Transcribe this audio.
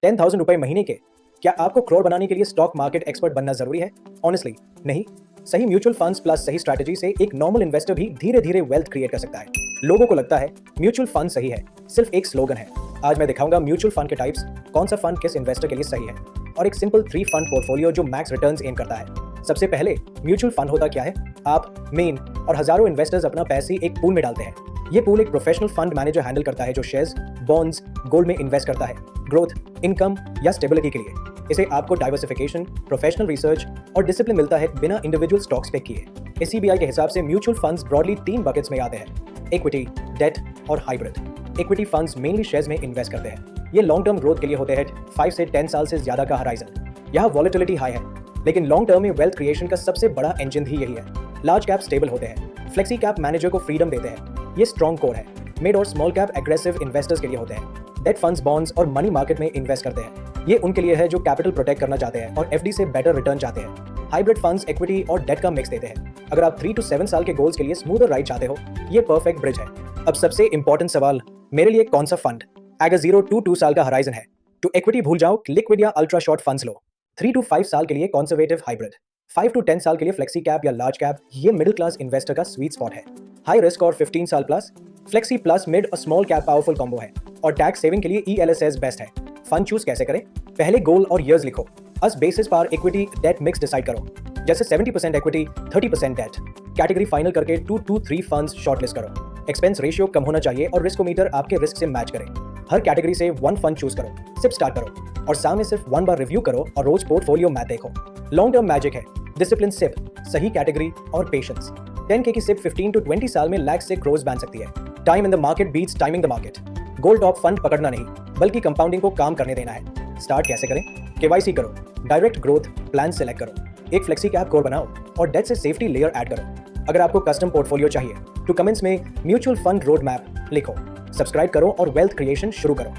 10,000 रुपए महीने के। क्या आपको करोड़ बनाने के लिए स्टॉक मार्केट एक्सपर्ट बनना जरूरी है? ऑनेस्टली नहीं। सही म्यूचुअल फंड्स प्लस सही स्ट्रैटेजी से एक नॉर्मल इन्वेस्टर भी धीरे धीरे वेल्थ क्रिएट कर सकता है। लोगों को लगता है म्यूचुअल फंड सही है, सिर्फ एक स्लोगन है। आज मैं दिखाऊंगा म्यूचुअल फंड के टाइप्स, कौन सा फंड किस इन्वेस्टर के लिए सही है, और एक सिंपल 3 फंड पोर्टफोलियो जो मैक्स रिटर्न्स एम करता है। सबसे पहले, म्यूचुअल फंड होता क्या है? आप, मेन और हजारों इन्वेस्टर्स अपना पैसे एक पूल में डालते हैं। ये पूल एक प्रोफेशनल फंड मैनेजर हैंडल करता है जो शेयर्स, बॉन्ड्स, गोल्ड में इन्वेस्ट करता है ग्रोथ, इनकम या स्टेबिलिटी के लिए। इसे आपको डाइवर्सिफिकेशन, प्रोफेशनल रिसर्च और डिसिप्लिन मिलता है बिना इंडिविजुअल स्टॉक्स पिक किए। SEBI के हिसाब से म्यूचुअल फंड्स ब्रॉडली 3 बकेट्स में आते हैं: इक्विटी, डेट और hybrid. Equity funds mainly shares में इन्वेस्ट करते हैं। ये लॉन्ग टर्म ग्रोथ के लिए होते हैं, 5 से 10 साल से ज्यादा का हराइजन। यहाँ वॉलेटिलिटी हाई है, लेकिन लॉन्ग टर्म में वेल्थ क्रिएशन का सबसे बड़ा इंजन ही यही है। लार्ज कैप स्टेबल होते हैं, फ्लेक्सी कैप मैनेजर को फ्रीडम देते हैं। ये स्ट्रॉन्ग कोर है। मिड और स्मॉल कैप एग्रेसिव इन्वेस्टर्स के लिए होते हैं। डेट फंड्स, बॉन्ड्स और मनी मार्केट में इन्वेस्ट करते हैं। ये उनके लिए है जो कैपिटल प्रोटेक्ट करना चाहते हैं और FD से बेटर रिटर्न चाहते हैं। हाइब्रिड फंड्स इक्विटी और डेट का मिक्स देते हैं। अगर आप 3 to 7 साल के गोल्स के लिए स्मूदर राइड चाहते हो, ये परफेक्ट ब्रिज है। अब सबसे इंपॉर्टेंट सवाल, मेरे लिए कौन सा फंड? अगर 0 to 2 साल का हराइजन है तो इक्विटी भूल जाओ, लिक्विड या ultra short funds low. 3 to 5 साल के लिए कंजर्वेटिव हाइब्रिड, 5 to 10 साल के लिए फ्लेक्सी कैप या लार्ज कैप, ये मिडिल क्लास इन्वेस्टर का स्वीट स्पॉट है। हाई रिस्क और 15 साल प्लस, फ्लेक्सी प्लस मिड और स्मॉल कैप पावरफुल कॉम्बो है। और टैक्स सेविंग के लिए ELSS बेस्ट है। फंड चूज कैसे करें? पहले गोल और ईयर्स लिखो। अस बेसिस पर इक्विटी डेट मिक्स डिसाइड करो, जैसे 70% इक्विटी, 30% डेट। कैटेगरी फाइनल करके 2 to 3 फंड्स शॉर्टलिस्ट करो। एक्सपेंस रेशियो कम होना चाहिए और रिस्कोमीटर आपके रिस्क से मैच करे। हर कैटेगरी से 1 फंड चूज करो, सिप स्टार्ट करो और सामने सिर्फ 1 बार रिव्यू करो और रोज पोर्टफोलियो मैथ देखो। लॉन्ग टर्म मैजिक है, डिसिप्लिन सिप, सही कैटेगरी और पेशेंस। 10K की सिप 15 to 20 साल में लाख से क्रोर्स बन सकती है। Time in the market beats timing the market. Gold top fund पकड़ना नहीं, बल्कि कंपाउंडिंग को काम करने देना है। स्टार्ट कैसे करें? KYC करो, डायरेक्ट ग्रोथ प्लान सेलेक्ट करो, एक फ्लेक्सी कैप कोर बनाओ और डेट से सेफ्टी लेयर ऐड करो। अगर आपको कस्टम पोर्टफोलियो चाहिए तो कमेंट्स में म्यूचुअल फंड रोड मैप लिखो। सब्सक्राइब करो और वेल्थ क्रिएशन शुरू करो।